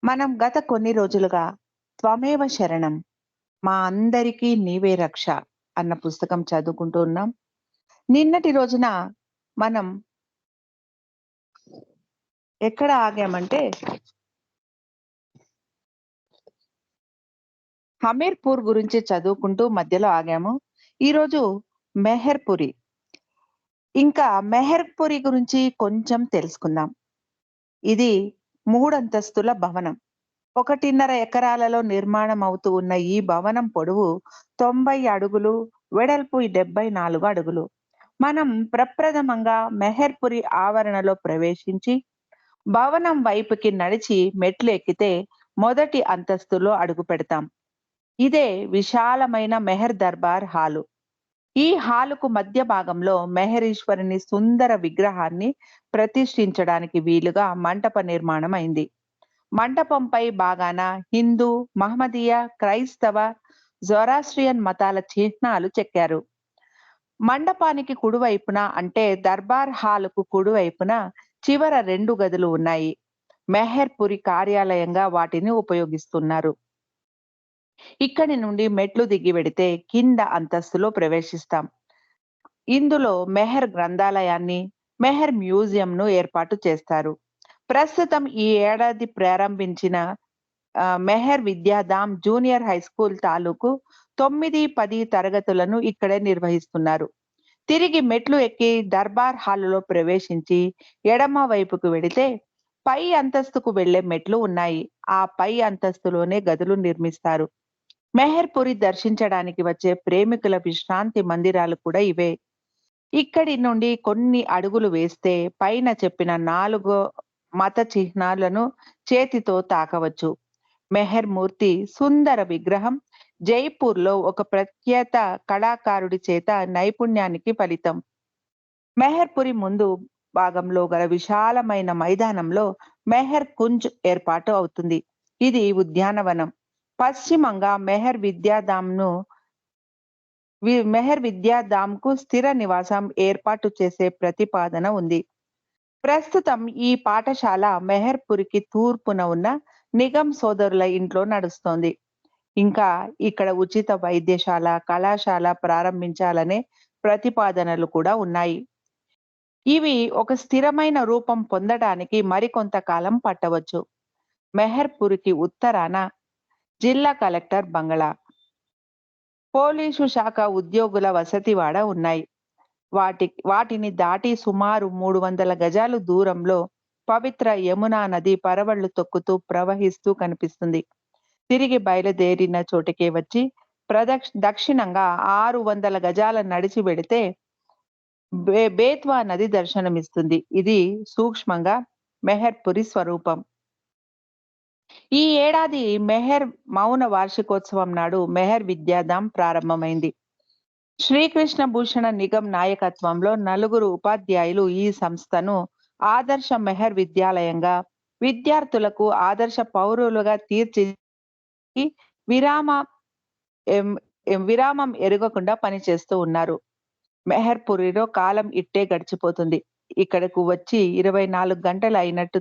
మనం గత కొన్ని రోజులుగా 'త్వమేవ శరణం మా అందరికీ నీవే రక్ష' అన్న పుస్తకం చదువుకుంటూ ఉన్నాం. నిన్నటి రోజున మనం ఎక్కడ ఆగామంటే హమీర్‌పూర్ గురించి చదువుకుంటూ మధ్యలో ఆగాము. ఈరోజు మెహర్‌పురి. ఇంకా మెహర్‌పురి గురించి కొంచెం తెలుసుకుందాం. ఇది 3 అంతస్తుల భవనం. 1.5 ఎకరాలలో నిర్మాణం అవుతూ ఉన్న ఈ భవనం పొడవు 90 అడుగులు, వెడల్పు 74 అడుగులు. మనం ప్రప్రథమంగా మెహర్‌పురి ఆవరణలో ప్రవేశించి, భవనం వైపుకి నడిచి మెట్లు ఎక్కితే మొదటి అంతస్తులో అడుగుపెడతాం. ఇదే విశాలమైన మెహర్ దర్బార్ హాలు. ఈ హాలుకు మధ్య భాగంలో మెహరీశ్వరుని సుందర విగ్రహాన్ని ప్రతిష్ఠించడానికి వీలుగా మంటప నిర్మాణం అయింది. మంటపంపై భాగాన హిందూ, మహమ్మదీయ, క్రైస్తవ, జొరాస్ట్రియన్ మతాల చిహ్నాలు చెక్కారు. మండపానికి కుడివైపున అంటే దర్బార్ హాలుకు కుడివైపున చివర 2 గదులు ఉన్నాయి. మెహర్‌పురి కార్యాలయంగా వాటిని ఉపయోగిస్తున్నారు. ఇక్కడి నుండి మెట్లు దిగి వెడితే కింద అంతస్తులో ప్రవేశిస్తాం. ఇందులో మెహర్ గ్రంథాలయాన్ని, మెహర్ మ్యూజియంను ఏర్పాటు చేస్తారు. ప్రస్తుతం ఈ ఏడాది ప్రారంభించిన మెహర్ విద్యాధామ్ జూనియర్ హై స్కూల్ తాలూకు 9, 10 తరగతులను ఇక్కడే నిర్వహిస్తున్నారు. తిరిగి మెట్లు ఎక్కి దర్బార్ హాలులో ప్రవేశించి ఎడమ వైపుకు వెడితే పై అంతస్తుకు వెళ్లే మెట్లు ఉన్నాయి. ఆ పై అంతస్తులోనే గదులు నిర్మిస్తారు. మెహర్‌పురి దర్శించడానికి వచ్చే ప్రేమికుల విశ్రాంతి మందిరాలు కూడా ఇవే. ఇక్కడి నుండి కొన్ని అడుగులు వేస్తే పైన చెప్పిన 4 మత చిహ్నాలను చేతితో తాకవచ్చు. మెహర్ మూర్తి సుందర విగ్రహం జైపూర్‌లో ఒక ప్రఖ్యాత కళాకారుడి చేత నైపుణ్యానికి ఫలితం. మెహర్‌పురి ముందు భాగంలో గల విశాలమైన మైదానంలో మెహర్ కుంజ్ ఏర్పాటు అవుతుంది. ఇది ఉద్యానవనం. పశ్చిమంగా మెహర్ విద్యాధామ్‌కు స్థిర నివాసం ఏర్పాటు చేసే ప్రతిపాదన ఉంది. ప్రస్తుతం ఈ పాఠశాల మెహర్‌పురికి తూర్పున ఉన్న నిగమ్ సోదరుల ఇంట్లో నడుస్తోంది. ఇంకా ఇక్కడ ఉచిత వైద్యశాల, కళాశాల ప్రారంభించాలనే ప్రతిపాదనలు కూడా ఉన్నాయి. ఇవి ఒక స్థిరమైన రూపం పొందడానికి మరికొంత కాలం పట్టవచ్చు. మెహర్‌పురికి ఉత్తరాన జిల్లా కలెక్టర్ బంగళా, పోలీసు శాఖ ఉద్యోగుల వసతివాడ ఉన్నాయి. వాటిని దాటి సుమారు 300 గజాలు దూరంలో పవిత్ర యమునా నది పరవళ్లు తొక్కుతూ ప్రవహిస్తూ కనిపిస్తుంది. తిరిగి బయలుదేరిన చోటికే వచ్చి దక్షిణంగా 600 గజాల నడిచి వెడితే బేత్వా నది దర్శనమిస్తుంది. ఇది సూక్ష్మంగా మెహర్‌పురి స్వరూపం. ఈ ఏడాది మెహర్ మౌన వార్షికోత్సవం నాడు మెహర్ విద్యాధామ్ ప్రారంభమైంది. శ్రీకృష్ణ భూషణ నిగమ్ నాయకత్వంలో 4 ఉపాధ్యాయులు ఈ సంస్థను ఆదర్శ మెహర్ విద్యాలయంగా, విద్యార్థులకు ఆదర్శ పౌరులుగా విరామ ఎం విరామం ఎరుగకుండా పనిచేస్తూ ఉన్నారు. మెహర్‌పురిలో కాలం ఇట్టే గడిచిపోతుంది. ఇక్కడకు వచ్చి 24 గంటలు అయినట్టు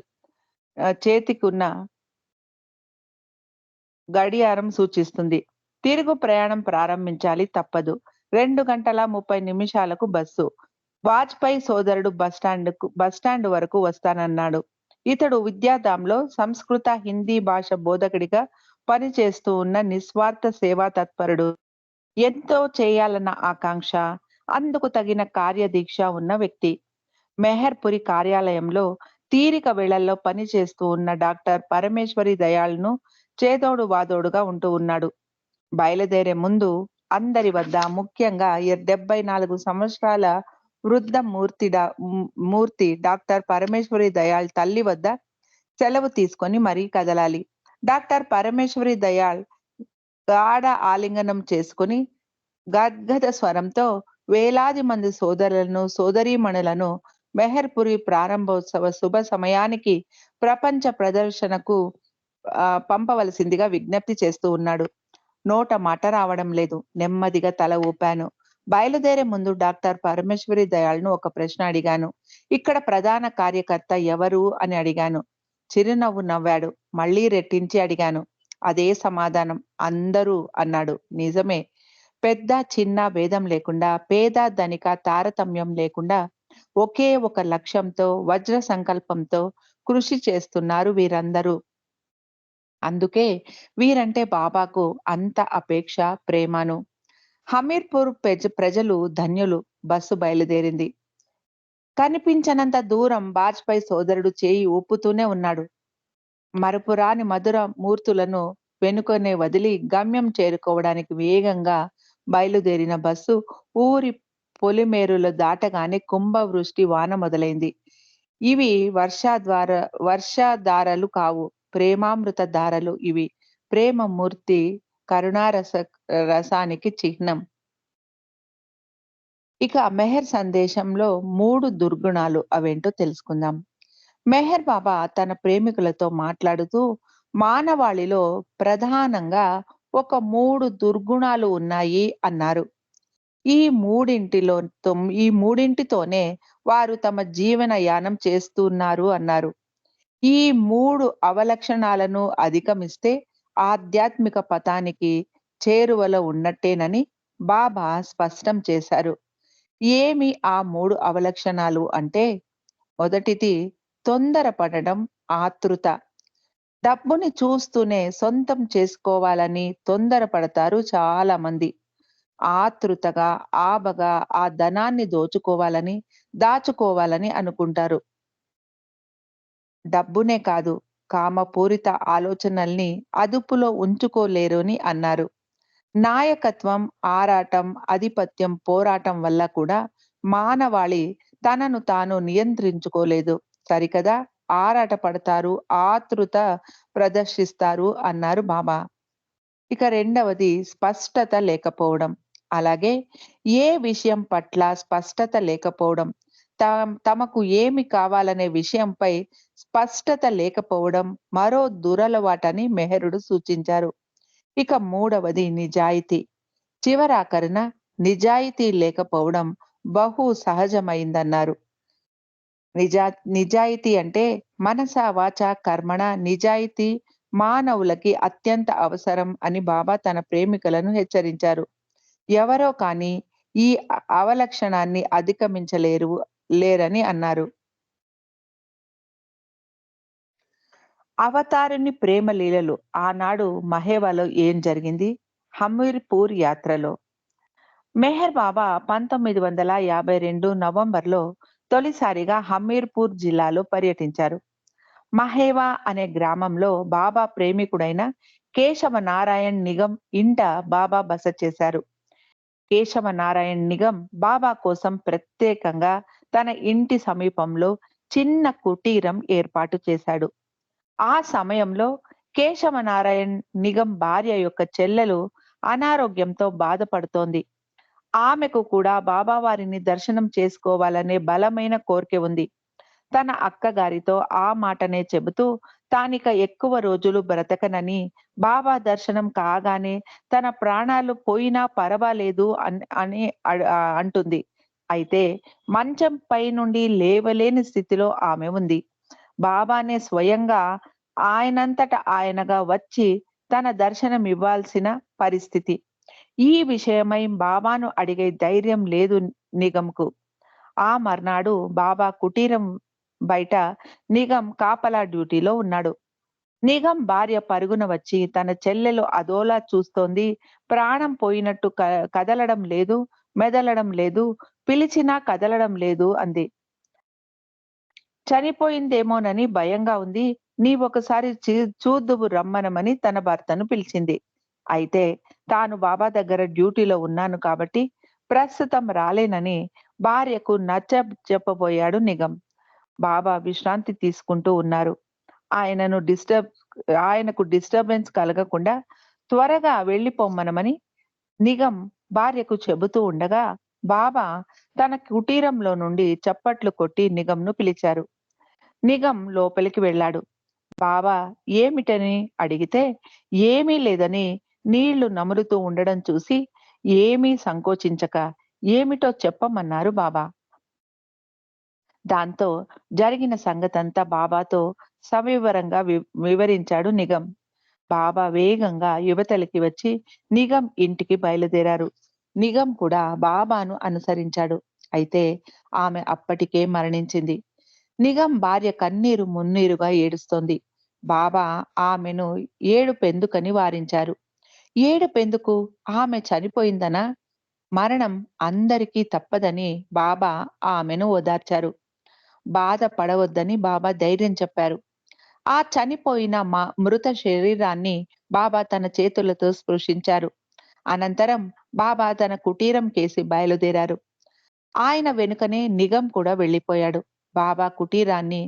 చేతికున్న గడియారం సూచిస్తుంది. తిరుగు ప్రయాణం ప్రారంభించాలి తప్పదు. 2 గంటల 30 నిమిషాలకు బస్సు. వాజ్‌పేయి సోదరుడు బస్టాండ్ వరకు వస్తానన్నాడు. ఇతడు విద్యాధామ్‌లో సంస్కృత, హిందీ భాష బోధకుడిగా పనిచేస్తూ ఉన్న నిస్వార్థ సేవా తత్పరుడు. ఎంతో చేయాలన్న ఆకాంక్ష, అందుకు తగిన కార్యదీక్ష ఉన్న వ్యక్తి. మెహర్‌పురి కార్యాలయంలో తీరిక వేళల్లో పనిచేస్తూ ఉన్న డాక్టర్ పరమేశ్వరి దయాళ్‌ను చేదోడు వాదోడుగా ఉంటూ ఉన్నాడు. బయలుదేరే ముందు అందరి వద్ద ముఖ్యంగా 74 సంవత్సరాల వృద్ధ మూర్తి డాక్టర్ పరమేశ్వరి దయాళ్ తల్లి వద్ద సెలవు తీసుకొని మరీ కదలాలి. డాక్టర్ పరమేశ్వరి దయాళ్ గాఢ ఆలింగనం చేసుకుని గద్గద స్వరంతో వేలాది మంది సోదరులను, సోదరీమణులను మెహర్‌పురి ప్రారంభోత్సవ శుభ సమయానికి ప్రపంచ ప్రదర్శనకు పంపవలసిందిగా విజ్ఞప్తి చేస్తూ ఉన్నాడు. నోట మాట రావడం లేదు. నెమ్మదిగా తల ఊపాను. బయలుదేరే ముందు డాక్టర్ పరమేశ్వరి దయాళ్‌ను ఒక ప్రశ్న అడిగాను. ఇక్కడ ప్రధాన కార్యకర్త ఎవరు అని అడిగాను. చిరునవ్వు నవ్వాడు. మళ్ళీ రెట్టించి అడిగాను. అదే సమాధానం. అందరూ అన్నాడు. నిజమే. పెద్ద, చిన్న భేదం లేకుండా, పేద, ధనిక తారతమ్యం లేకుండా ఒకే ఒక లక్ష్యంతో, వజ్ర సంకల్పంతో కృషి చేస్తున్నారు వీరందరూ. అందుకే వీరంటే బాబాకు అంత అపేక్ష, ప్రేమను. హమీర్పూర్ ప్రజలు ధన్యులు. బస్సు బయలుదేరింది. కనిపించనంత దూరం వాజ్పేయి సోదరుడు చేయి ఊపుతూనే ఉన్నాడు. మరపురాని మధుర మూర్తులను వెనుకనే వదిలి గమ్యం చేరుకోవడానికి వేగంగా బయలుదేరిన బస్సు ఊరి పొలిమేరులు దాటగానే కుంభవృష్టి వాన మొదలైంది. ఇవి వర్షధారలు కావు, ప్రేమామృత ధారలు ఇవి. ప్రేమ మూర్తి రసానికి చిహ్నం. ఇక మెహర్ సందేశంలో 3 దుర్గుణాలు అవేంటో తెలుసుకుందాం. మెహర్ బాబా తన ప్రేమికులతో మాట్లాడుతూ మానవాళిలో ప్రధానంగా ఒక 3 దుర్గుణాలు ఉన్నాయి అన్నారు. ఈ మూడింటితోనే వారు తమ జీవన యానం చేస్తున్నారు అన్నారు. ఈ 3 అవలక్షణాలను అధిగమిస్తే ఆధ్యాత్మిక పథానికి చేరువలో ఉన్నట్టేనని బాబా స్పష్టం చేశారు. ఏమి ఆ 3 అవలక్షణాలు అంటే, మొదటిది తొందరపడడం, ఆతృత. డబ్బుని చూస్తూనే సొంతం చేసుకోవాలని తొందరపడతారు చాలా మంది. ఆతృతగా, ఆబగా ఆ ధనాన్ని దాచుకోవాలని అనుకుంటారు. డబ్బునే కాదు, కామపూరిత ఆలోచనల్ని అదుపులో ఉంచుకోలేరని అన్నారు. నాయకత్వం, ఆరాటం, ఆధిపత్యం, పోరాటం వల్ల కూడా మానవాళి తనను తాను నియంత్రించుకోలేదు. సరికదా? ఆరాట పడతారు, ఆతృత ప్రదర్శిస్తారు అన్నారు బాబా. ఇక రెండవది స్పష్టత లేకపోవడం. అలాగే ఏ విషయం పట్ల స్పష్టత లేకపోవడం, తమకు ఏమి కావాలనే విషయంపై స్పష్టత లేకపోవడం మరో దురలవాటని మెహరుడు సూచించారు. ఇక మూడవది నిజాయితీ. చివరాఖరున నిజాయితీ లేకపోవడం బహు సహజమైందన్నారు. నిజాయితీ అంటే మనస, వాచ, కర్మణ నిజాయితీ మానవులకి అత్యంత అవసరం అని బాబా తన ప్రేమికులను హెచ్చరించారు. ఎవరో కానీ ఈ అవలక్షణాన్ని లేరని అన్నారు. అవతారుని ప్రేమ లీలలు. ఆనాడు మహేవాలో ఏం జరిగింది? హమీర్పూర్ యాత్రలో మెహర్ బాబా 1952 నవంబర్లో తొలిసారిగా హమీర్పూర్ జిల్లాలో పర్యటించారు. మహేవా అనే గ్రామంలో బాబా ప్రేమికుడైన కేశవ నారాయణ్ నిగం ఇంట బాబా బస చేశారు. కేశవ నారాయణ్ నిగం బాబా కోసం ప్రత్యేకంగా తన ఇంటి సమీపంలో చిన్న కుటీరం ఏర్పాటు చేశాడు. ఆ సమయంలో కేశవ నారాయణ్ నిగం భార్య యొక్క చెల్లెలు అనారోగ్యంతో బాధపడుతోంది. ఆమెకు కూడా బాబా వారిని దర్శనం చేసుకోవాలనే బలమైన కోరిక ఉంది. తన అక్కగారితో ఆ మాటనే చెబుతూ తానిక ఎక్కువ రోజులు బ్రతకనని, బాబా దర్శనం కాగానే తన ప్రాణాలు పోయినా పర్వాలేదు అని అంటుంది. అయితే మంచంపై నుండి లేవలేని స్థితిలో ఆమె ఉంది. బాబానే స్వయంగా ఆయనంతట ఆయనగా వచ్చి తన దర్శనం ఇవ్వాల్సిన పరిస్థితి. ఈ విషయమై బాబాను అడిగే ధైర్యం లేదు నిగంకు. ఆ మర్నాడు బాబా కుటీరం బయట నిగం కాపలా డ్యూటీలో ఉన్నాడు. నిగం భార్య పరుగున వచ్చి తన చెల్లెలు అదోలా చూస్తోంది, ప్రాణం పోయినట్టు కదలడం లేదు, మెదలడం లేదు, పిలిచినా కదలడం లేదు అంది. చనిపోయిందేమోనని భయంగా ఉంది, నీవొకసారి చూద్దువు రమ్మనమని తన భర్తను పిలిచింది. అయితే తాను బాబా దగ్గర డ్యూటీలో ఉన్నాను కాబట్టి ప్రస్తుతం రాలేనని భార్యకు చెప్పబోయాడు నిగం. బాబా విశ్రాంతి తీసుకుంటూ ఉన్నారు. ఆయనకు డిస్టర్బెన్స్ కలగకుండా త్వరగా వెళ్ళిపోమ్మనమని నిగం భార్యకు చెబుతూ ఉండగా బాబా తన కుటీరంలో నుండి చప్పట్లు కొట్టి నిగంను పిలిచారు. నిగం లోపలికి వెళ్ళాడు. బాబా ఏమిటని అడిగితే ఏమీ లేదని నీళ్లు నములుతూ ఉండడం చూసి ఏమీ సంకోచించక ఏమిటో చెప్పమన్నారు బాబా. దాంతో జరిగిన సంగతంతా బాబాతో సవివరంగా వివరించాడు నిగం. బాబా వేగంగా యువతలకి వచ్చి నిగం ఇంటికి బయలుదేరారు. నిగం కూడా బాబాను అనుసరించాడు. అయితే ఆమె అప్పటికే మరణించింది. నిగం భార్య కన్నీరు మున్నీరుగా ఏడుస్తోంది. బాబా ఆమెను ఏడుపెందుకని వారించారు. ఏడుపెందుకు? ఆమె చనిపోయిందనా? మరణం అందరికీ తప్పదని బాబా ఆమెను ఓదార్చారు. బాధ పడవద్దని బాబా ధైర్యం చెప్పారు. ఆ చనిపోయిన మృత శరీరాన్ని బాబా తన చేతులతో స్పృశించారు. అనంతరం బాబా తన కుటీరం కేసి బయలుదేరారు. ఆయన వెనుకనే నిగం కూడా వెళ్ళిపోయాడు. బాబా కుటీరాన్ని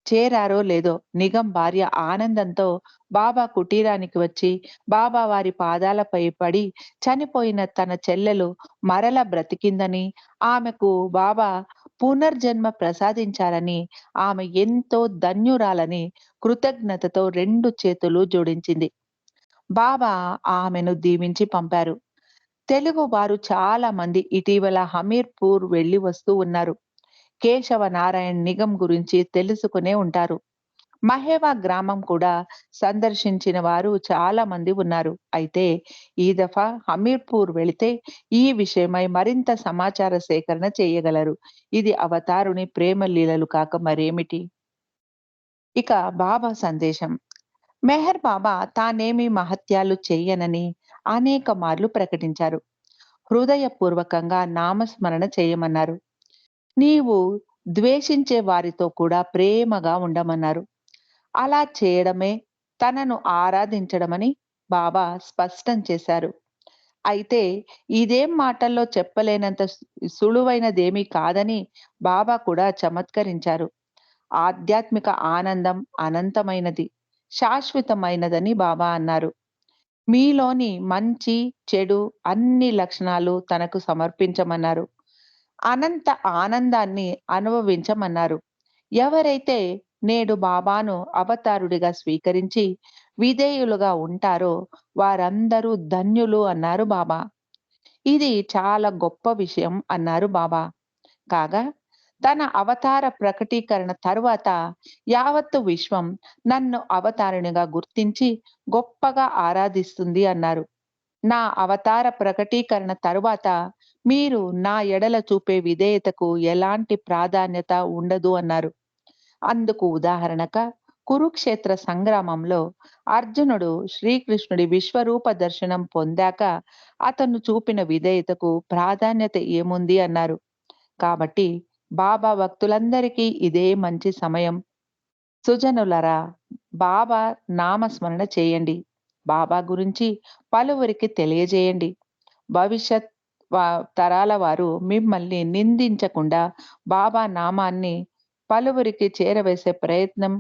చేరారో లేదో నిగం భార్య ఆనందంతో బాబా కుటీరానికి వచ్చి బాబా వారి పాదాలపై పడి చనిపోయిన తన చెల్లెలు మరల బ్రతికిందని, ఆమెకు బాబా పునర్జన్మ ప్రసాదించారని, ఆమె ఎంతో ధన్యురాలని కృతజ్ఞతతో రెండు చేతులు జోడించింది. బాబా ఆమెను దీవించి పంపారు. తెలుగు వారు చాలా మంది ఇటీవల హమీర్పూర్ వెళ్లి వస్తూ ఉన్నారు. కేశవ నారాయణ్ నిగం గురించి తెలుసుకునే ఉంటారు. మహేవా గ్రామం కూడా సందర్శించిన వారు చాలా మంది ఉన్నారు. అయితే ఈ దఫా హమీర్పూర్ వెళితే ఈ విషయమై మరింత సమాచార సేకరణ చేయగలరు. ఇది అవతారుని ప్రేమ లీలలు కాక మరేమిటి? ఇక బాబా సందేశం. మెహర్ బాబా తానేమి మహత్యాలు చెయ్యనని అనేక మార్లు ప్రకటించారు. హృదయపూర్వకంగా నామస్మరణ చేయమన్నారు. నీవు ద్వేషించే వారితో కూడా ప్రేమగా ఉండమన్నారు. అలా చేయడమే తనను ఆరాధించడమని బాబా స్పష్టం చేశారు. అయితే ఇదేం మాటల్లో చెప్పలేనంత సులువైనదేమీ కాదని బాబా కూడా చమత్కరించారు. ఆధ్యాత్మిక ఆనందం అనంతమైనది, శాశ్వతమైనదని బాబా అన్నారు. మీలోని మంచి, చెడు అన్ని లక్షణాలు తనకు సమర్పించమన్నారు. అనంత ఆనందాన్ని అనుభవించమన్నారు. ఎవరైతే నేడు బాబాను అవతారుడిగా స్వీకరించి విధేయులుగా ఉంటారో వారందరూ ధన్యులు అన్నారు బాబా. ఇది చాలా గొప్ప విషయం అన్నారు బాబా. కాగా తన అవతార ప్రకటీకరణ తరువాత యావత్తు విశ్వం నన్ను అవతారునిగా గుర్తించి గొప్పగా ఆరాధిస్తుంది అన్నారు. నా అవతార ప్రకటీకరణ తరువాత మీరు నా ఎడల చూపే విధేయతకు ఎలాంటి ప్రాధాన్యత ఉండదు అన్నారు. అందుకు ఉదాహరణగా కురుక్షేత్ర సంగ్రామంలో అర్జునుడు శ్రీకృష్ణుడి విశ్వరూప దర్శనం పొందాక అతను చూపిన విధేయతకు ప్రాధాన్యత ఏముంది అన్నారు. కాబట్టి బాబా భక్తులందరికీ ఇదే మంచి సమయం. సుజనులరా, బాబా నామస్మరణ చేయండి. బాబా గురించి పలువురికి తెలియజేయండి. భవిష్యత్ తరాల వారు మిమ్మల్ని నిందించకుండా బాబా నామాన్ని పలువురికి చేరవేసే ప్రయత్నం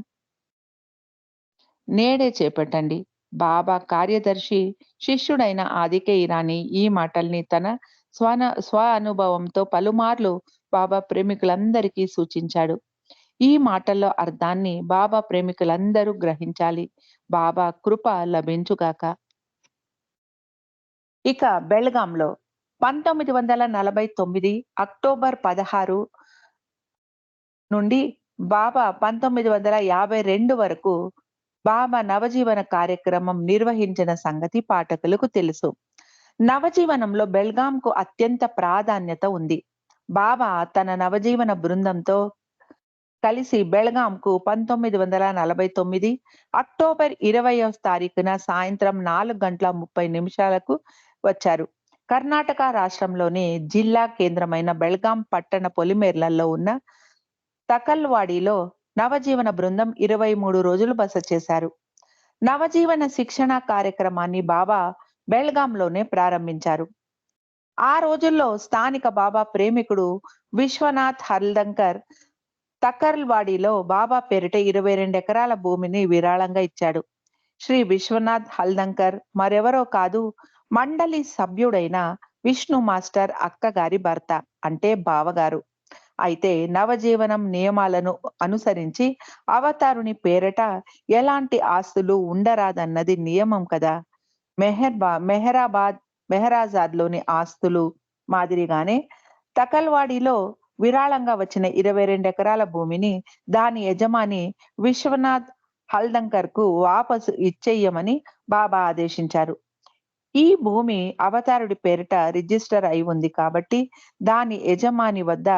నేడే చేపట్టండి. బాబా కార్యదర్శి శిష్యుడైన ఆదికే ఇరానీ ఈ మాటల్ని తన స్వ అనుభవంతో పలుమార్లు బాబా ప్రేమికులందరికీ సూచించాడు. ఈ మాటల్లో అర్థాన్ని బాబా ప్రేమికులందరూ గ్రహించాలి. బాబా కృప లభించుగాక. ఇక బెల్గాంలో 1949 అక్టోబర్ 16 నుండి బాబా 1952 వరకు బాబా నవజీవన కార్యక్రమం నిర్వహించిన సంగతి పాఠకులకు తెలుసు. నవజీవనంలో బెల్గాంకు అత్యంత ప్రాధాన్యత ఉంది. బాబా తన నవజీవన బృందంతో కలిసి బెల్గాంకు 1949 అక్టోబర్ 20వ తారీఖున సాయంత్రం 4:30 వచ్చారు. కర్ణాటక రాష్ట్రంలోని జిల్లా కేంద్రమైన బెల్గాం పట్టణ పొలిమేర్లలో ఉన్న తకల్వాడిలో నవజీవన బృందం 23 రోజులు బస చేశారు. నవజీవన శిక్షణ కార్యక్రమాన్ని బాబా బెల్గాంలోనే ప్రారంభించారు. ఆ రోజుల్లో స్థానిక బాబా ప్రేమికుడు విశ్వనాథ్ హల్దంకర్ తకర్వాడిలో బాబా పేరిట 22 ఎకరాల భూమిని విరాళంగా ఇచ్చాడు. శ్రీ విశ్వనాథ్ హల్దంకర్ మరెవరో కాదు, మండలి సభ్యుడైన విష్ణు మాస్టర్ అక్కగారి భర్త, అంటే బావగారు. అయితే నవజీవనం నియమాలను అనుసరించి అవతారుని పేరట ఎలాంటి ఆస్తులు ఉండరాదన్నది నియమం కదా. మెహరాజాద్లోని ఆస్తులు మాదిరిగానే తకల్వాడిలో విరాళంగా వచ్చిన 22 ఎకరాల భూమిని దాని యజమాని విశ్వనాథ్ హల్దంకర్‌కు వాపసు ఇచ్చేయమని బాబా ఆదేశించారు. ఈ భూమి అవతారుడి పేరిట రిజిస్టర్ అయి ఉంది కాబట్టి దాని యజమాని వద్ద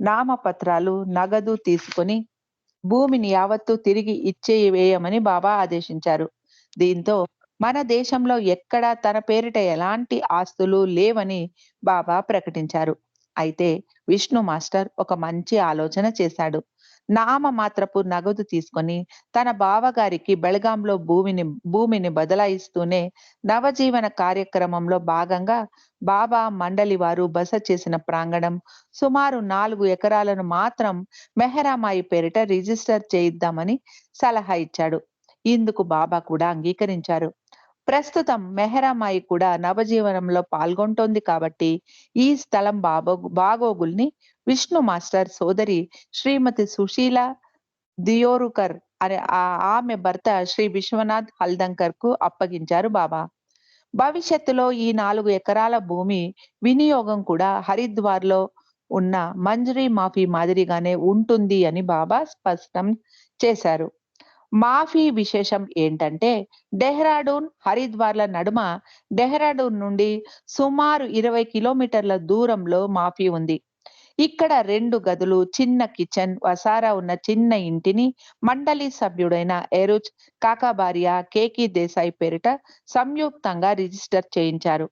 నామపత్రాలు, నగదు తీసుకొని భూమిని యావత్తు తిరిగి ఇచ్చేవేయమని బాబా ఆదేశించారు. దీంతో మన దేశంలో ఎక్కడా తన పేరిట ఎలాంటి ఆస్తులు లేవని బాబా ప్రకటించారు. అయితే విష్ణు మాస్టర్ ఒక మంచి ఆలోచన చేశాడు. నామమాత్రపు నగదు తీసుకొని తన బావగారికి బెళగాంలో భూమిని బదలాయిస్తూనే నవజీవన కార్యక్రమంలో భాగంగా బాబా మండలి వారు బస చేసిన ప్రాంగణం సుమారు 4 ఎకరాలను మాత్రం మెహరామాయి పేరిట రిజిస్టర్ చేయిద్దామని సలహా ఇచ్చాడు. ఇందుకు బాబా కూడా అంగీకరించారు. ప్రస్తుతం మెహరామాయి కూడా నవజీవనంలో పాల్గొంటోంది కాబట్టి ఈ స్థలం బాగోగుల్ని విష్ణు మాస్టర్ సోదరి శ్రీమతి సుశీల దియోరుకర్ అనే ఆమె భర్త శ్రీ విశ్వనాథ్ హల్దంకర్ కు అప్పగించారు బాబా. భవిష్యత్తులో ఈ 4 ఎకరాల భూమి వినియోగం కూడా హరిద్వార్‌లో ఉన్న మంజరీ మాఫీ మాదిరిగానే ఉంటుంది అని బాబా స్పష్టం చేశారు. మాఫీ విశేషం ఏంటంటే డెహ్రాడూన్, హరిద్వార్‌ల నడుమ డెహ్రాడూన్ నుండి సుమారు 20 కిలోమీటర్ల దూరంలో మాఫీ ఉంది. ఇక్కడ 2 గదులు, చిన్న కిచెన్, వసారా ఉన్న చిన్న ఇంటిని మండలి సభ్యుడైన ఎరుచ్ కాకాబారియా, కేకి దేశాయ్ పేరిట సంయుక్తంగా రిజిస్టర్ చేయించారు.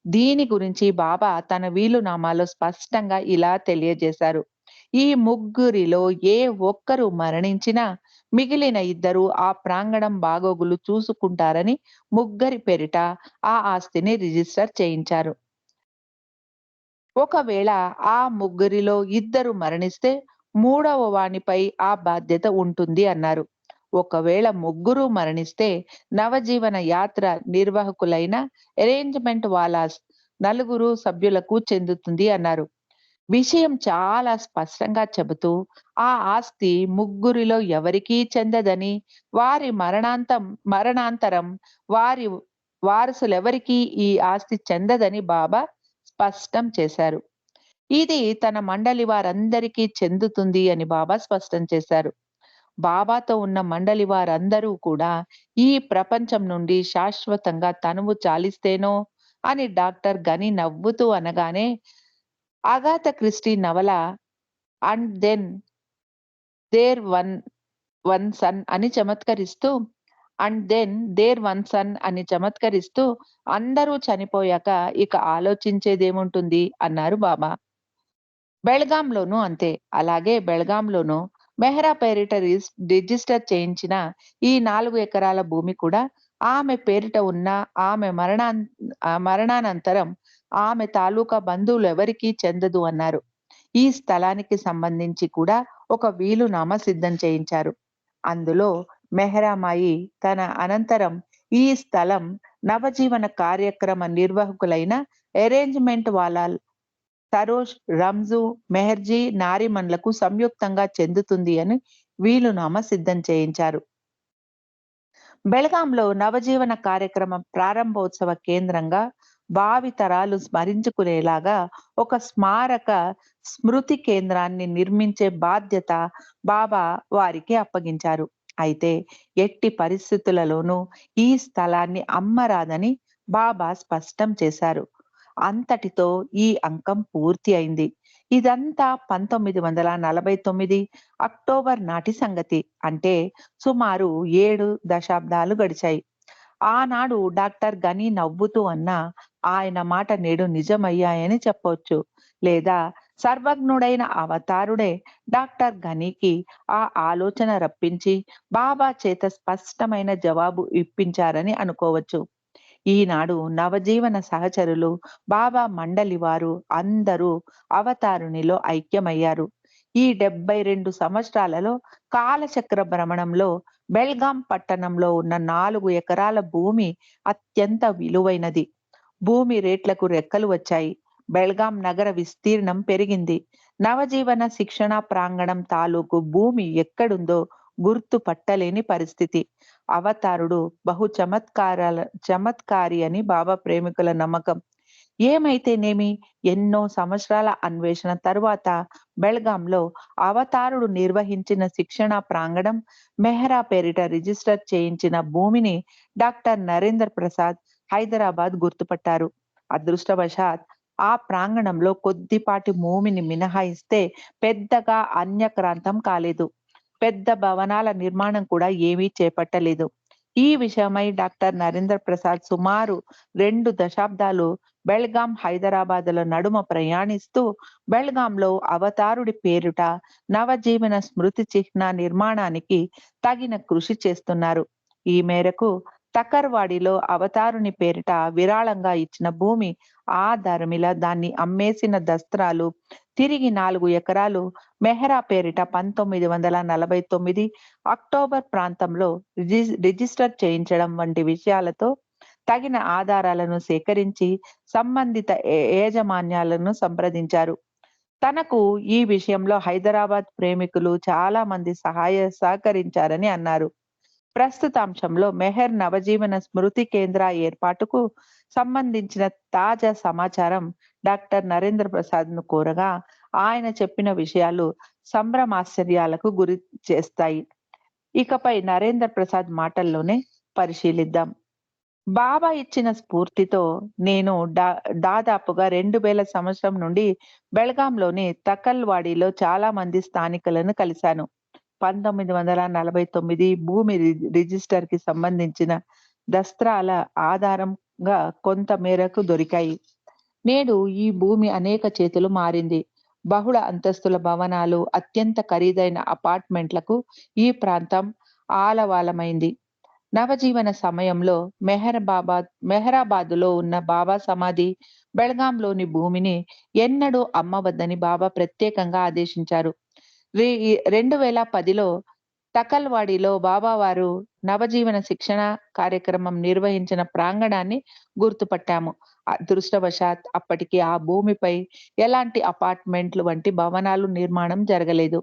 దీని గురించి బాబా తన వీలునామాలో స్పష్టంగా ఇలా తెలియజేశారు. ఈ ముగ్గురిలో ఏ ఒక్కరు మరణించినా మిగిలిన ఇద్దరు ఆ ప్రాంగణం బాగోగులు చూసుకుంటారని ముగ్గురి పేరిట ఆ ఆస్తిని రిజిస్టర్ చేయించారు. ఒకవేళ ఆ ముగ్గురిలో ఇద్దరు మరణిస్తే మూడవ వానిపై ఆ బాధ్యత ఉంటుంది అన్నారు. ఒకవేళ ముగ్గురు మరణిస్తే నవజీవన యాత్ర నిర్వాహకులైన అరేంజ్‌మెంట్ వాలాస్ నలుగురు సభ్యులకు చెందుతుంది అన్నారు. విషయం చాలా స్పష్టంగా చెబుతూ ఆ ఆస్తి ముగ్గురిలో ఎవరికీ చెందదని, వారి మరణాంతరం వారి వారసులెవరికీ ఈ ఆస్తి చెందదని బాబా స్పష్టం చేశారు. ఇది తన మండలి వారందరికీ చెందుతుంది అని బాబా స్పష్టం చేశారు. బాబాతో ఉన్న మండలి వారందరూ కూడా ఈ ప్రపంచం నుండి శాశ్వతంగా తనువు చాలిస్తేనో అని డాక్టర్ గని నవ్వుతూ అనగానే అగాథా క్రిస్టీ నవల and then there one son అని చమత్కరిస్తూ అందరూ చనిపోయాక ఇక ఆలోచించేదేముంటుంది అన్నారు బాబా. బెళగాంలోనూ అంతే. అలాగే బెళగాంలోనూ మెహ్రా పేరిట రిజిస్టర్ చేయించిన ఈ 4 ఎకరాల భూమి కూడా ఆమె పేరిట ఉన్న ఆమె మరణానంతరం ఆమె తాలూకా బంధువులెవరికీ చెందదు అన్నారు. ఈ స్థలానికి సంబంధించి కూడా ఒక వీలునామా సిద్ధం చేయించారు. అందులో మెహరామాయి తన అనంతరం ఈ స్థలం నవజీవన కార్యక్రమ నిర్వాహకులైన అరేంజ్‌మెంట్ వాలాల్ సరోజ్, రంజు, మెహర్జీ, నారిమన్‌లకు సంయుక్తంగా చెందుతుంది అని వీలునామా సిద్ధం చేయించారు. బెళగాంలో నవజీవన కార్యక్రమం ప్రారంభోత్సవ కేంద్రంగా భావితరాలు స్మరించుకునేలాగా ఒక స్మారక స్మృతి కేంద్రాన్ని నిర్మించే బాధ్యత బాబా వారికి అప్పగించారు. అయితే ఎట్టి పరిస్థితులలోనూ ఈ స్థలాన్ని అమ్మరాదని బాబా స్పష్టం చేశారు. అంతటితో ఈ అంకం పూర్తి అయింది. ఇదంతా 1949 అక్టోబర్ నాటి సంగతి. అంటే సుమారు 7 దశాబ్దాలు గడిచాయి. ఆనాడు డాక్టర్ గని నవ్వుతూ అన్నా ఆయన మాట నేడు నిజమయ్యాయని చెప్పొచ్చు. లేదా సర్వజ్ఞుడైన అవతారుడే డాక్టర్ గనీకి ఆ ఆలోచన రప్పించి బాబా చేత స్పష్టమైన జవాబు ఇప్పించారని అనుకోవచ్చు. ఈనాడు నవజీవన సహచరులు, బాబా మండలి వారు అందరూ అవతారునిలో ఐక్యమయ్యారు. ఈ 72 సంవత్సరాలలో కాలచక్ర భ్రమణంలో బెల్గాం పట్టణంలో ఉన్న 4 ఎకరాల భూమి అత్యంత విలువైనది. భూమి రేట్లకు రెక్కలు వచ్చాయి. బెల్గాం నగర విస్తీర్ణం పెరిగింది. నవజీవన శిక్షణ ప్రాంగణం తాలూకు భూమి ఎక్కడుందో గుర్తు పట్టలేని పరిస్థితి. అవతారుడు బహు చమత్కారి అని బాబా ప్రేమికుల నమ్మకం. ఏమైతేనేమి ఎన్నో సంవత్సరాల అన్వేషణ తరువాత బెల్గాంలో అవతారుడు నిర్వహించిన శిక్షణా ప్రాంగణం, మెహ్రా పేరిట రిజిస్టర్ చేయించిన భూమిని డాక్టర్ నరేంద్ర ప్రసాద్ హైదరాబాద్ గుర్తుపట్టారు. అదృష్టవశాత్ ఆ ప్రాంగణంలో కొద్దిపాటి భూమిని మినహాయిస్తే పెద్దగా అన్యక్రాంతం కాలేదు. పెద్ద భవనాల నిర్మాణం కూడా ఏమీ చేపట్టలేదు. ఈ విషయమై డాక్టర్ నరేంద్ర ప్రసాద్ సుమారు 2 దశాబ్దాలు బెల్గాం, హైదరాబాదుల నడుమ ప్రయాణిస్తూ బెల్గాంలో అవతారుడి పేరిట నవజీవన స్మృతి చిహ్న నిర్మాణానికి తగిన కృషి చేస్తున్నారు. ఈ మేరకు తకర్వాడిలో అవతారుని పేరిట విరాళంగా ఇచ్చిన భూమి ఆధారమిలా దాన్ని అమ్మేసిన దస్త్రాలు తిరిగి 4 ఎకరాలు మెహ్రా పేరిట 1949 అక్టోబర్ ప్రాంతంలో రిజిస్టర్ చేయించడం వంటి విషయాలతో తగిన ఆధారాలను సేకరించి సంబంధిత యాజమాన్యాలను సంప్రదించారు. తనకు ఈ విషయంలో హైదరాబాద్ ప్రేమికులు చాలా మంది సహకరించారని అన్నారు. ప్రస్తుత అంశంలో మెహర్ నవజీవన స్మృతి కేంద్ర ఏర్పాటుకు సంబంధించిన తాజా సమాచారం డాక్టర్ నరేంద్ర ప్రసాద్ ను కోరగా ఆయన చెప్పిన విషయాలు సంభ్రమాశ్చర్యాలకు గురి చేస్తాయి. ఇకపై నరేంద్ర ప్రసాద్ మాటల్లోనే పరిశీలిద్దాం. బాబా ఇచ్చిన స్ఫూర్తితో నేను దాదాపుగా 2000 సంవత్సరం నుండి బెల్గాంలోని తకల్వాడిలో చాలా మంది స్థానికులను కలిశాను. 1949 భూమి రిజిస్టర్ కి సంబంధించిన దస్త్రాల ఆధారంగా కొంత మేరకు దొరికాయి. నేడు ఈ భూమి అనేక చేతులు మారింది. బహుళ అంతస్తుల భవనాలు, అత్యంత ఖరీదైన అపార్ట్మెంట్లకు ఈ ప్రాంతం ఆలవాలమైంది. నవజీవన సమయంలో మెహరాబాదులో ఉన్న బాబా సమాధి, బెల్గాంలోని భూమిని ఎన్నడూ అమ్మవద్దని బాబా ప్రత్యేకంగా ఆదేశించారు. 2010లో తకల్వాడిలో బాబావారు నవజీవన శిక్షణ కార్యక్రమం నిర్వహించిన ప్రాంగణాన్ని గుర్తుపట్టాము. అదృష్టవశాత్ అప్పటికి ఆ భూమిపై ఎలాంటి అపార్ట్మెంట్లు వంటి భవనాలు నిర్మాణం జరగలేదు.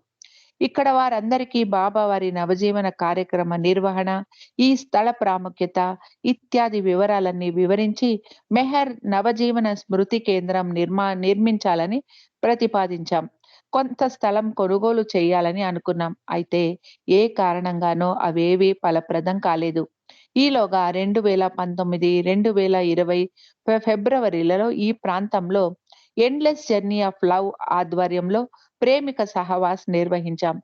ఇక్కడ వారందరికీ బాబా వారి నవజీవన కార్యక్రమ నిర్వహణ, ఈ స్థల ప్రాముఖ్యత ఇత్యాది వివరాలన్నీ వివరించి మెహర్ నవజీవన స్మృతి కేంద్రం నిర్మించాలని ప్రతిపాదించాం. కొంత స్థలం కొనుగోలు చేయాలని అనుకున్నాం. అయితే ఏ కారణంగానో అవేవీ ఫలప్రదం కాలేదు. ఈలోగా 2019, 2020 ఫిబ్రవరిలలో ఈ ప్రాంతంలో ఎండ్లెస్ జర్నీ ఆఫ్ లవ్ ఆధ్వర్యంలో ప్రేమిక సహవాస్ నిర్వహించాం.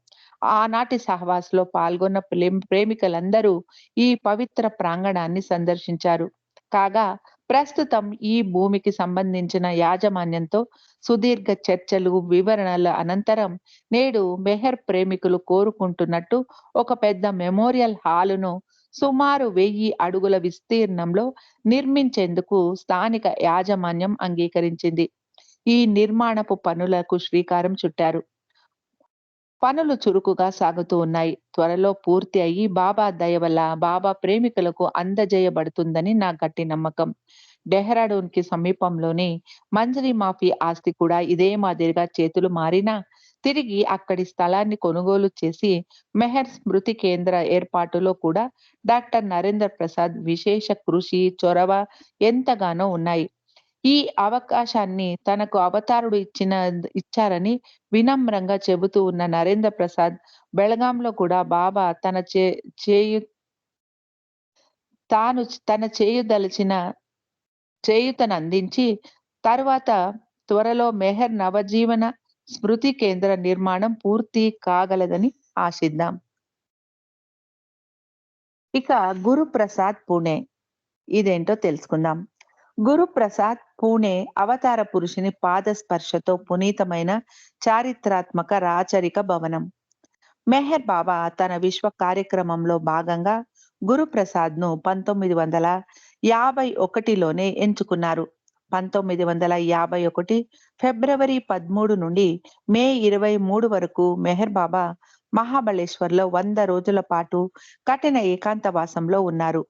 ఆనాటి సహవాస్లో పాల్గొన్న ప్రేమికులందరూ ఈ పవిత్ర ప్రాంగణాన్ని సందర్శించారు. కాగా ప్రస్తుతం ఈ భూమికి సంబంధించిన యాజమాన్యంతో సుదీర్ఘ చర్చలు, వివరణల అనంతరం నేడు మెహర్ ప్రేమికులు కోరుకుంటున్నట్టు ఒక పెద్ద మెమోరియల్ హాలును సుమారు 1000 అడుగుల విస్తీర్ణంలో నిర్మించేందుకు స్థానిక యాజమాన్యం అంగీకరించింది. ఈ నిర్మాణపు పనులకు శ్రీకారం చుట్టారు. పనులు చురుకుగా సాగుతూ ఉన్నాయి. త్వరలో పూర్తి అయ్యి బాబా దయ వల్ల బాబా ప్రేమికులకు అందజేయబడుతుందని నా గట్టి నమ్మకం. డెహ్రాడూన్ కి సమీపంలోని మంజరీ మాఫీ ఆస్తి కూడా ఇదే మాదిరిగా చేతులు మారినా తిరిగి అక్కడి స్థలాన్ని కొనుగోలు చేసి మెహర్ స్మృతి కేంద్ర ఏర్పాటులో కూడా డాక్టర్ నరేంద్ర ప్రసాద్ విశేష కృషి, చొరవ ఎంతగానో ఉన్నాయి. ఈ అవకాశాన్ని తనకు అవతారుడు ఇచ్చారని వినమ్రంగా చెబుతూ ఉన్న నరేంద్ర ప్రసాద్ బెళగాంలో కూడా బాబా తన చేయదలిచిన చేయూతనందించి తరువాత త్వరలో మెహర్ నవజీవన స్మృతి కేంద్ర నిర్మాణం పూర్తి కాగలదని ఆశిద్దాం. ఇక గురుప్రసాద్ పూణే ఇదేంటో తెలుసుకుందాం. గురుప్రసాద్ పూణే అవతార పురుషుని పాద స్పర్శతో పునీతమైన చారిత్రాత్మక రాచరిక భవనం. మెహర్ బాబా తన విశ్వ కార్యక్రమంలో భాగంగా గురుప్రసాద్ ను 1951లోనే ఎంచుకున్నారు. 1951 ఫిబ్రవరి 13 నుండి మే 23 వరకు మెహర్ బాబా మహాబలేశ్వర్లో 100 రోజుల పాటు కఠిన ఏకాంతవాసంలో ఉన్నారు.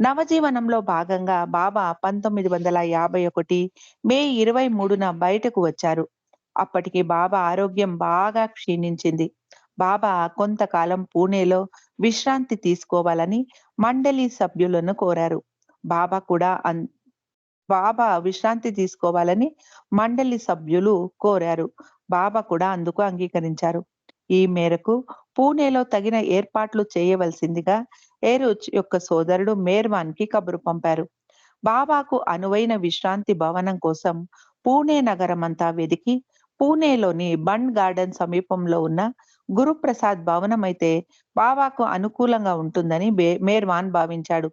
నవజీవనంలో భాగంగా బాబా 1951 మే 23న బయటకు వచ్చారు. అప్పటికి బాబా ఆరోగ్యం బాగా క్షీణించింది. బాబా కొంతకాలం పూణేలో విశ్రాంతి తీసుకోవాలని మండలి సభ్యులను కోరారు. బాబా కూడా బాబా విశ్రాంతి తీసుకోవాలని మండలి సభ్యులు కోరారు. బాబా కూడా అందుకు అంగీకరించారు. ఈ మేరకు పూణేలో తగిన ఏర్పాట్లు చేయవలసిందిగా ఏరుచ్ యొక్క సోదరుడు మేర్వాన్‌కి కబురు పంపారు. బాబాకు అనువైన విశ్రాంతి భవనం కోసం పూణే నగరమంతా వెదికి, పూణేలోని బండ్ గార్డెన్ సమీపంలో ఉన్న గురుప్రసాద్ భవనమైతే బాబాకు అనుకూలంగా ఉంటుందని మేర్వాన్ భావించాడు.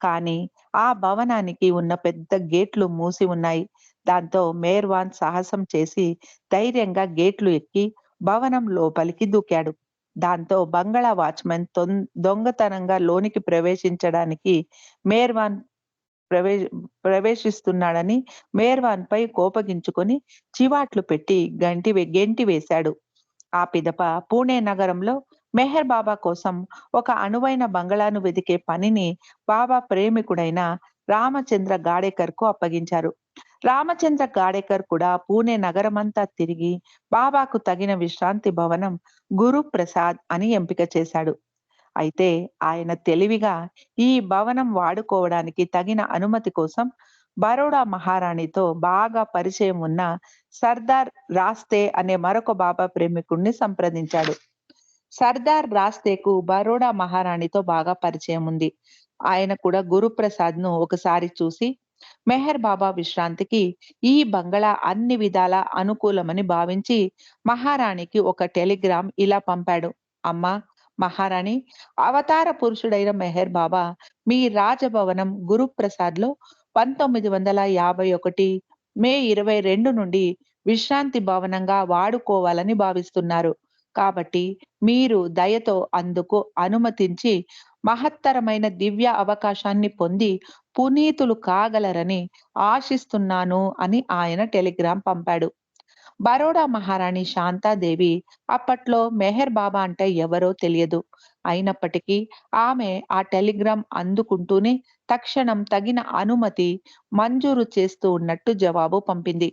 కానీ ఆ భవనానికి ఉన్న పెద్ద గేట్లు మూసి ఉన్నాయి. దాంతో మేర్వాన్ సాహసం చేసి ధైర్యంగా గేట్లు ఎక్కి భవనం లోపలికి దూకాడు. దాంతో బంగళా వాచ్‌మెన్ దొంగతనంగా లోనికి ప్రవేశించడానికి మేర్వాన్ ప్రవే ప్రవేశిస్తున్నాడని మేర్వాన్‌పై కోపగించుకొని చివాట్లు పెట్టి గెంటి వేశాడు. ఆ పిదప పూణే నగరంలో మెహర్ బాబా కోసం ఒక అనువైన బంగళాను వెదికే పనిని బాబా ప్రేమికుడైన రామచంద్ర గాడేకర్‌కు అప్పగించారు. రామచంద్ర గాడేకర్ కూడా పూణే నగరమంతా తిరిగి బాబాకు తగిన విశ్రాంతి భవనం గురుప్రసాద్ అని ఎంపిక చేశాడు. అయితే ఆయన తెలివిగా ఈ భవనం వాడుకోవడానికి తగిన అనుమతి కోసం బరోడా మహారాణితో బాగా పరిచయం ఉన్న సర్దార్ రాస్తే అనే మరొక బాబా ప్రేమికుడిని సంప్రదించాడు. సర్దార్ రాస్తేకు బరోడా మహారాణితో బాగా పరిచయం ఉంది. ఆయన కూడా గురుప్రసాద్‌ను ఒకసారి చూసి మెహర్ బాబా విశ్రాంతికి ఈ బంగళా అన్ని విధాలా అనుకూలమని భావించి మహారాణికి ఒక టెలిగ్రామ్ ఇలా పంపాడు. అమ్మా మహారాణి, అవతార పురుషుడైన మెహర్ బాబా మీ రాజభవనం గురుప్రసాద్‌లో 1951 మే 22 నుండి విశ్రాంతి భవనంగా వాడుకోవాలని భావిస్తున్నారు. కాబట్టి మీరు దయతో అందుకు అనుమతించి మహత్తరమైన దివ్య అవకాశాన్ని పొంది పునీతులు కాగలరని ఆశిస్తున్నాను అని ఆయన టెలిగ్రామ్ పంపాడు. బరోడా మహారాణి శాంతాదేవి అప్పట్లో మెహర్ బాబా అంటే ఎవరో తెలియదు. అయినప్పటికీ ఆమె ఆ టెలిగ్రామ్ అందుకుంటూనే తక్షణం తగిన అనుమతి మంజూరు చేస్తూ ఉన్నట్టు జవాబు పంపింది.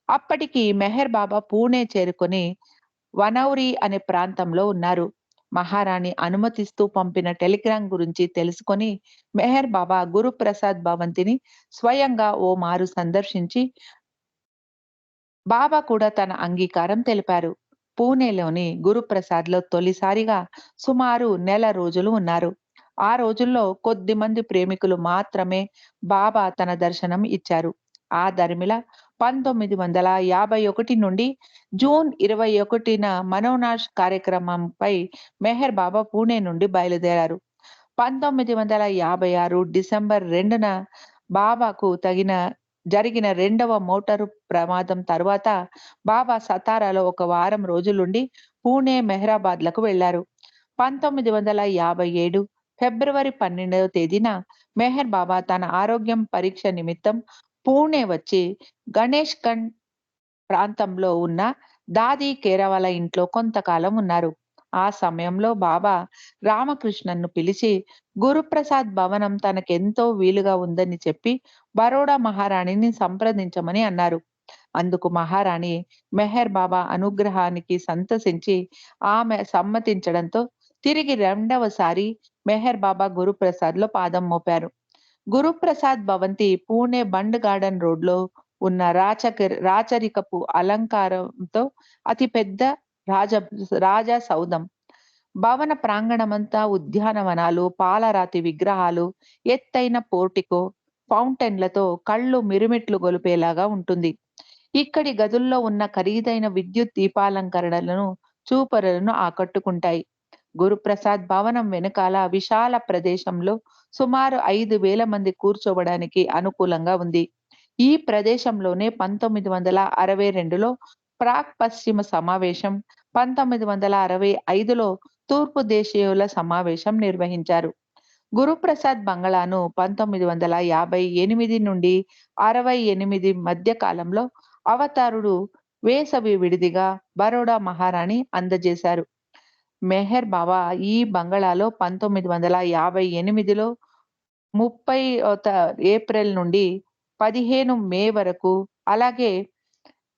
అప్పటికి మెహర్ బాబా పూణే చేరుకొని వనౌరి అనే ప్రాంతంలో ఉన్నారు. మహారాణి అనుమతిస్తూ పంపిన టెలిగ్రామ్ గురించి తెలుసుకొని మెహర్ బాబా గురుప్రసాద్ భవంతిని స్వయంగా ఓ మారు సందర్శించి బాబా కూడా తన అంగీకారం తెలిపారు. పూణేలోని గురుప్రసాద్‌లో తొలిసారిగా సుమారు నెల రోజులు ఉన్నారు. ఆ రోజుల్లో కొద్దిమంది ప్రేమికులు మాత్రమే బాబా తన దర్శనం ఇచ్చారు. ఆ దరిమిలా 1951 నుండి జూన్ 21న మనోనాష్ కార్యక్రమంపై మెహర్ బాబా పూణే నుండి బయలుదేరారు. 1956 డిసెంబర్ 2న బాబాకు జరిగిన రెండవ మోటారు ప్రమాదం తరువాత బాబా సతారాలో ఒక వారం రోజులుండి పూణే, మెహ్రాబాద్‌లకు వెళ్లారు. 1957 ఫిబ్రవరి 12వ తేదీన మెహర్ బాబా తన ఆరోగ్యం పరీక్ష నిమిత్తం పూణే వచ్చి గణేష్ ఖండ్ ప్రాంతంలో ఉన్న దాది కేరావాల ఇంట్లో కొంతకాలం ఉన్నారు. ఆ సమయంలో బాబా రామకృష్ణన్‌ను పిలిచి గురుప్రసాద్ భవనం తనకెంతో వీలుగా ఉందని చెప్పి బరోడా మహారాణిని సంప్రదించమని అన్నారు. అందుకు మహారాణి మెహర్ బాబా అనుగ్రహానికి సంతసించి ఆమె సమ్మతించడంతో తిరిగి రెండవసారి మెహర్ బాబా గురుప్రసాద్‌లో పాదం మోపారు. గురుప్రసాద్ భవంతి పూణే బండ్ గార్డెన్ రోడ్‌లో ఉన్న రాచరికపు అలంకారంతో అతి పెద్ద రాజ రాజా సౌధం. భవన ప్రాంగణమంతా ఉద్యానవనాలు, పాలరాతి విగ్రహాలు, ఎత్తైన పోర్టికో, ఫౌంటైన్‌లతో కళ్ళు మిరుమిట్లు గొలిపేలాగా ఉంటుంది. ఇక్కడి గదుల్లో ఉన్న ఖరీదైన విద్యుత్ దీపాలంకరణలను చూపరులను ఆకట్టుకుంటాయి. గురుప్రసాద్ భవనం వెనకాల విశాల ప్రదేశంలో సుమారు 5,000 మంది కూర్చోవడానికి అనుకూలంగా ఉంది. ఈ ప్రదేశంలోనే 1962లో ప్రాక్ పశ్చిమ సమావేశం, 1965లో తూర్పు దేశీయుల సమావేశం నిర్వహించారు. గురుప్రసాద్ బంగళాను 1958 నుండి 68 మధ్య కాలంలో అవతారుడు వేసవి విడిదిగా బరోడా మహారాణి అందజేశారు. మెహర్ బాబా ఈ బంగళాలో 1958లో 30 ఏప్రిల్ నుండి 15 మే వరకు, అలాగే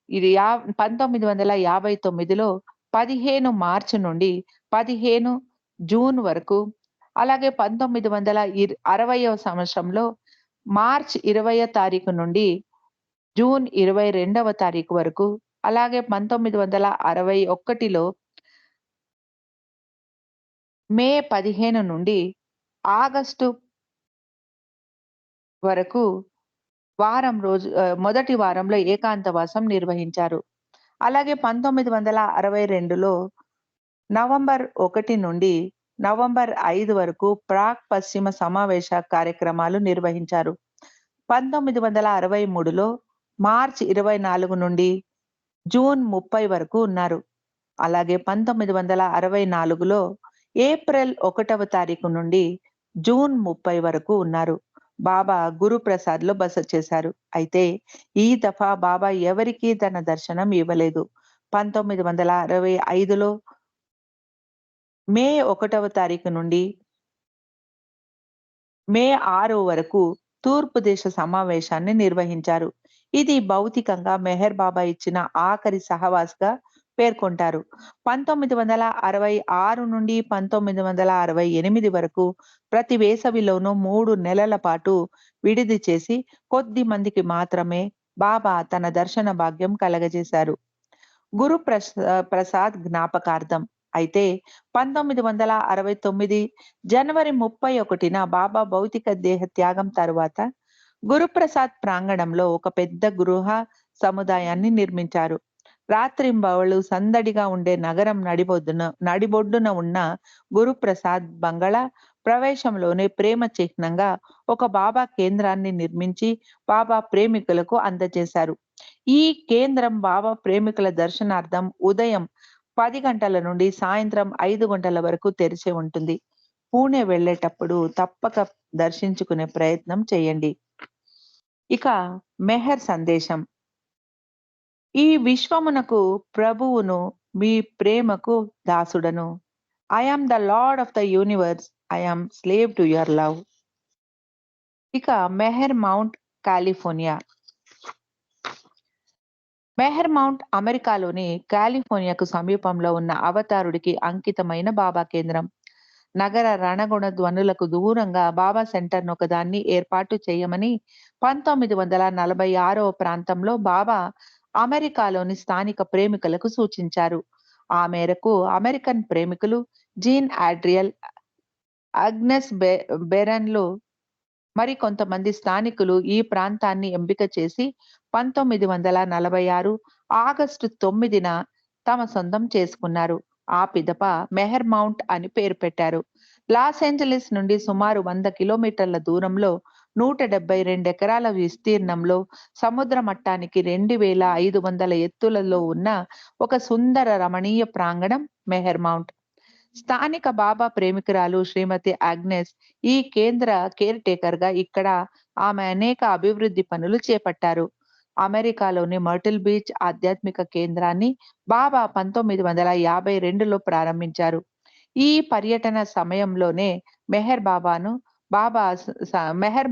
ఇది 1959లో 15 మార్చి నుండి 15 జూన్ వరకు, అలాగే 1960వ సంవత్సరంలో మార్చ్ 20వ తారీఖు నుండి జూన్ 22వ తారీఖు వరకు, అలాగే 1961లో మే 15 నుండి ఆగస్టు వరకు మొదటి వారంలో ఏకాంతవాసం నిర్వహించారు. అలాగే 1962లో నవంబర్ 1 నుండి నవంబర్ 5 వరకు ప్రాగ్ పశ్చిమ సమావేశ కార్యక్రమాలు నిర్వహించారు. 1963లో మార్చ్ 24 నుండి జూన్ 30 వరకు ఉన్నారు. అలాగే 1964లో ఏప్రిల్ 1వ తారీఖు నుండి జూన్ 30 వరకు ఉన్నారు. బాబా గురుప్రసాద్‌లో బస చేశారు. అయితే ఈ దఫా బాబా ఎవరికీ తన దర్శనం ఇవ్వలేదు. 1965లో మే 1వ తారీఖు నుండి మే 6 వరకు తూర్పు దేశ సమావేశాన్ని నిర్వహించారు. ఇది భౌతికంగా మెహర్ బాబా ఇచ్చిన ఆఖరి సహవాస్‌గా పేర్కొంటారు. 1966 నుండి 1968 వరకు ప్రతి వేసవిలోనూ 3 నెలల పాటు విడిది చేసి కొద్ది మందికి మాత్రమే బాబా తన దర్శన భాగ్యం కలగజేశారు. గురు ప్రసాద్ జ్ఞాపకార్థం. అయితే 1969 జనవరి 31న బాబా భౌతిక దేహ త్యాగం తరువాత గురుప్రసాద్ ప్రాంగణంలో ఒక పెద్ద గృహ సముదాయాన్ని నిర్మించారు. రాత్రింబవళ్ళు సందడిగా ఉండే నగరం నడిబొడ్డున ఉన్న గురుప్రసాద్ బంగళా ప్రవేశంలోనే ప్రేమ చిహ్నంగా ఒక బాబా కేంద్రాన్ని నిర్మించి బాబా ప్రేమికులకు అందజేశారు. ఈ కేంద్రం బాబా ప్రేమికుల దర్శనార్థం ఉదయం 10 గంటల నుండి సాయంత్రం 5 గంటల వరకు తెరిచి ఉంటుంది. పూణె వెళ్ళేటప్పుడు తప్పక దర్శించుకునే ప్రయత్నం చేయండి. ఇక మెహర్ సందేశం. ఈ విశ్వమునకు ప్రభువును, మీ ప్రేమకు దాసుడను. I am the lord of the universe. I am slave to your love. ఇక Meher Mount, California. Meher Mount అమెరికాలోని కాలిఫోర్నియాకు సమీపంలో ఉన్న అవతారుడికి అంకితమైన బాబా కేంద్రం. నగర రణగుణ ధ్వనులకు దూరంగా బాబా సెంటర్ను ఒకదాన్ని ఏర్పాటు చేయమని 1946 ప్రాంతంలో బాబా అమెరికాలోని స్థానిక ప్రేమికులకు సూచించారు. ఆ మేరకు అమెరికన్ ప్రేమికులు జీన్ ఆడ్రియల్, అగ్నెస్ బెరన్లు మరికొంతమంది స్థానికులు ఈ ప్రాంతాన్ని ఎంపిక చేసి 1946 ఆగస్టు 9న తమ సొంతం చేసుకున్నారు. ఆ పిదప మెహర్ మౌంట్ అని పేరు పెట్టారు. లాస్ ఏంజలీస్ నుండి సుమారు 100 కిలోమీటర్ల దూరంలో 172 ఎకరాల విస్తీర్ణంలో సముద్ర మట్టానికి 2500 ఎత్తులలో ఉన్న ఒక సుందర రమణీయ ప్రాంగణం మెహర్ మౌంట్. స్థానిక బాబా ప్రేమికురాలు శ్రీమతి ఆగ్నెస్ ఈ కేంద్ర కేర్ టేకర్ గా ఇక్కడ ఆమె అనేక అభివృద్ధి పనులు చేపట్టారు. అమెరికాలోని మర్టిల్ బీచ్ ఆధ్యాత్మిక కేంద్రాన్ని బాబా 1952లో ప్రారంభించారు. ఈ పర్యటన సమయంలోనే మెహర్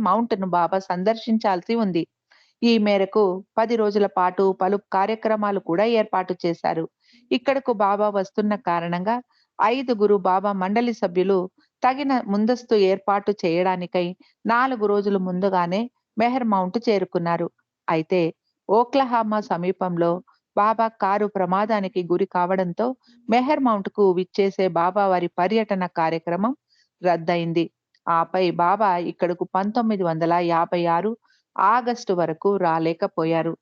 మౌంట్ ను బాబా సందర్శించాల్సి ఉంది. ఈ మేరకు 10 రోజుల పాటు పలు కార్యక్రమాలు కూడా ఏర్పాటు చేశారు. ఇక్కడకు బాబా వస్తున్న కారణంగా 5గురు బాబా మండలి సభ్యులు తగిన ముందస్తు ఏర్పాటు చేయడానికై 4 రోజులు ముందుగానే మెహర్ మౌంట్ చేరుకున్నారు. అయితే ఓక్లహామా సమీపంలో బాబా కారు ప్రమాదానికి గురి కావడంతో మెహర్ మౌంట్ కు విచ్చేసే బాబా వారి పర్యటన కార్యక్రమం రద్దయింది. ఆపై బాబా ఇక్కడకు 1956 ఆగస్టు వరకు రాలేకపోయారు.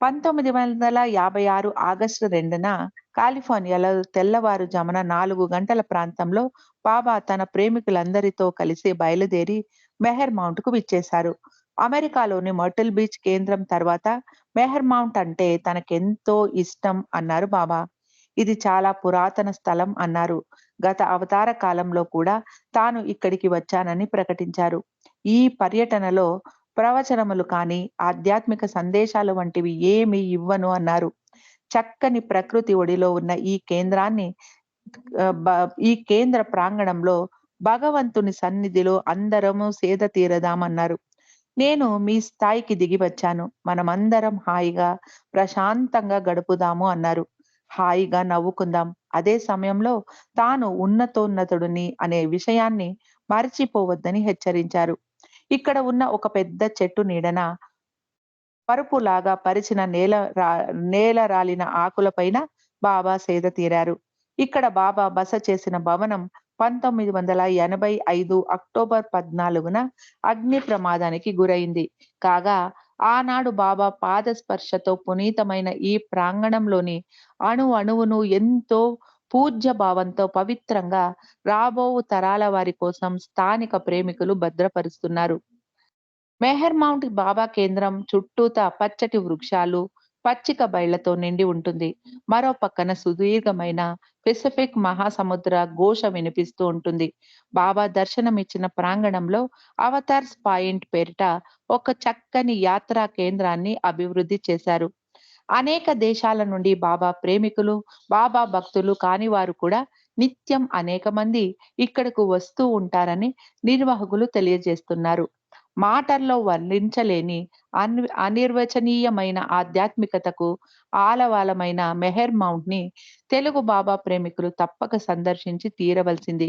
1956 ఆగస్టు 2న కాలిఫోర్నియాలో తెల్లవారుజామున 4 గంటల ప్రాంతంలో బాబా తన ప్రేమికులందరితో కలిసి బయలుదేరి మెహర్ మౌంట్ కు విచ్చేశారు. అమెరికాలోని మర్టిల్ బీచ్ కేంద్రం తర్వాత మెహర్ మౌంట్ అంటే తనకెంతో ఇష్టం అన్నారు బాబా. ఇది చాలా పురాతన స్థలం అన్నారు. గత అవతార కాలంలో కూడా తాను ఇక్కడికి వచ్చానని ప్రకటించారు. ఈ పర్యటనలో ప్రవచనములు కానీ ఆధ్యాత్మిక సందేశాలు వంటివి ఏమీ ఇవ్వను అన్నారు. చక్కని ప్రకృతి ఒడిలో ఉన్న ఈ కేంద్ర ప్రాంగణంలో భగవంతుని సన్నిధిలో అందరము సేద తీరదామన్నారు. నేను మీ స్థాయికి దిగి వచ్చాను. మనమందరం హాయిగా ప్రశాంతంగా గడుపుదాము అన్నారు. హాయిగా నవ్వుకుందాం. అదే సమయంలో తాను ఉన్నతోన్నతుడిని అనే విషయాన్ని మరచిపోవద్దని హెచ్చరించారు. ఇక్కడ ఉన్న ఒక పెద్ద చెట్టు నీడన పరుపులాగా పరిచిన నేల రాలిన ఆకులపైన బాబా సేద తీరారు. ఇక్కడ బాబా బస చేసిన భవనం 1985 అక్టోబర్ 14న అగ్ని ప్రమాదానికి గురైంది. కాగా ఆనాడు బాబా పాద స్పర్శతో పునీతమైన ఈ ప్రాంగణంలోని అణువును ఎంతో పూజ్య భావంతో పవిత్రంగా రాబోవు తరాల వారి కోసం స్థానిక ప్రేమికులు భద్రపరుస్తున్నారు. మెహర్ మౌంట్ బాబా కేంద్రం చుట్టూతా పచ్చటి వృక్షాలు, పచ్చిక బయళ్లతో నిండి ఉంటుంది. మరో పక్కన సుదీర్ఘమైన పెసిఫిక్ మహాసముద్ర ఘోష వినిపిస్తూ ఉంటుంది. బాబా దర్శనమిచ్చిన ప్రాంగణంలో అవతార్స్ పాయింట్ పేరిట ఒక చక్కని యాత్రా కేంద్రాన్ని అభివృద్ధి చేశారు. అనేక దేశాల నుండి బాబా ప్రేమికులు, బాబా భక్తులు కాని వారు కూడా నిత్యం అనేక మంది ఇక్కడకు వస్తూ ఉంటారని నిర్వాహకులు తెలియజేస్తున్నారు. మాటల్లో వర్ణించలేని అనిర్వచనీయమైన ఆధ్యాత్మికతకు ఆలవాలమైన మెహర్ మౌంట్ ని తెలుగు బాబా ప్రేమికులు తప్పక సందర్శించి తీరవలసింది.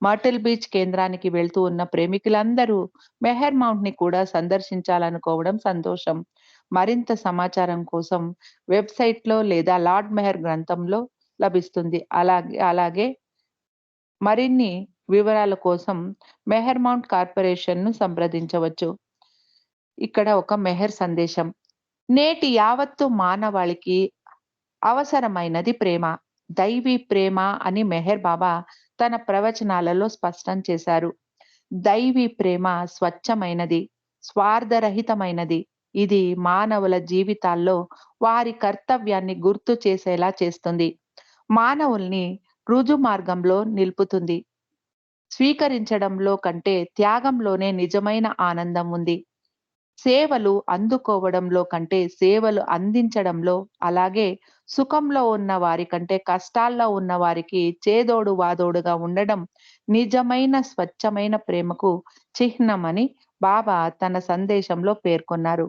మర్టిల్ బీచ్ కేంద్రానికి వెళ్తూ ఉన్న ప్రేమికులందరూ మెహర్ మౌంట్ ని కూడా సందర్శించాలనుకోవడం సంతోషం. మరింత సమాచారం కోసం వెబ్సైట్లో లేదా లార్డ్ మెహర్ గ్రంథంలో లభిస్తుంది. అలాగే మరిన్ని వివరాల కోసం మెహర్ మౌంట్ కార్పొరేషన్‌ను సంప్రదించవచ్చు. ఇక్కడ ఒక మెహర్ సందేశం. నేటి యావత్తు మానవాళికి అవసరమైనది ప్రేమ. దైవీ ప్రేమ అని మెహర్ బాబా తన ప్రవచనాలలో స్పష్టం చేశారు. దైవీ ప్రేమ స్వచ్ఛమైనది, స్వార్థరహితమైనది. ఇది మానవుల జీవితాల్లో వారి కర్తవ్యాన్ని గుర్తు చేసేలా చేస్తుంది. మానవుల్ని రుజు మార్గంలో నిలుపుతుంది. స్వీకరించడంలో కంటే త్యాగంలోనే నిజమైన ఆనందం ఉంది. సేవలు అందుకోవడంలో కంటే సేవలు అందించడంలో, అలాగే సుఖంలో ఉన్న వారి కంటే కష్టాల్లో ఉన్న వారికి చేదోడు వాదోడుగా ఉండడం నిజమైన స్వచ్ఛమైన ప్రేమకు చిహ్నమని బాబా తన సందేశంలో పేర్కొన్నారు.